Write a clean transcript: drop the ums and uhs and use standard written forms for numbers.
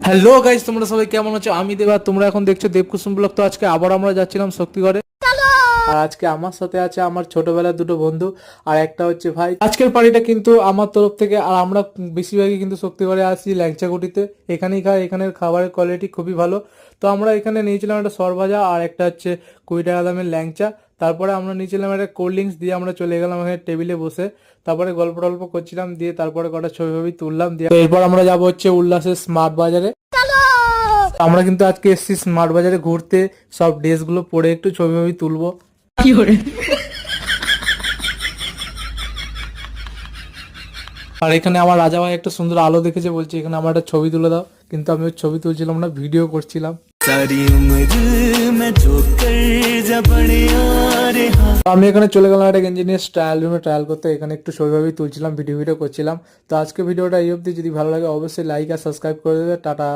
Hello guys, তোমরা সবাই কেমন আছো? আমি দেবা, তোমরা এখন দেখছো দেবকুসুম ব্লগ। তো আজকে আবার আমরা যাচ্ছিলাম শক্তিগড়ে, আর আজকে আমার সাথে আছে আমার ছোটবেলার দুটো বন্ধু আর একটা হচ্ছে ভাই। আজকের পার্টিটা কিন্তু আমার তরফ থেকে, আর আমরা বেশিরভাগই কিন্তু শক্তিগড়ে আসি ল্যাংচাগুটিতে। এখানেই খাই, এখানের খাবারের কোয়ালিটি খুবই ভালো। তো আমরা এখানে নিয়েছিলাম একটা সরভাজা আর একটা হচ্ছে 20 টাকা দামের ল্যাংচা। তারপরে আমরা নিয়েছিলাম একটা কোল্ড ড্রিঙ্কস, দিয়ে আমরা চলে গেলাম এখানে টেবিলে বসে। তারপরে গল্প টল্প করছিলাম, দিয়ে তারপরে কটা ছবি ছবি তুললাম, দিয়ে তো এরপর আমরা যাবো হচ্ছে উল্লাসের স্মার্ট বাজারে। আমরা কিন্তু আজকে এসেছি স্মার্ট বাজারে ঘুরতে, সব ড্রেসগুলো পরে একটু ছবি ছবি তুলবো। আর এখানে আমার রাজা ভাই একটা সুন্দর আলো দেখেছে, বলছে এখানে আমার একটা ছবি তুলে দাও, কিন্তু আমি ওর ছবি তুলছিলাম না, ভিডিও করছিলাম। তো আমি এখানে চলে গেলাম একটা গেঞ্জি নিয়ে ট্রায়াল রুমে ট্রায়াল করতে। এখানে একটু ছবি ছবি তুলছিলাম, ভিডিও করছিলাম। তো আজকে ভিডিওটা এই অবধি। যদি ভালো লাগে অবশ্যই লাইক আর সাবস্ক্রাইব করে দেবে। টাটা।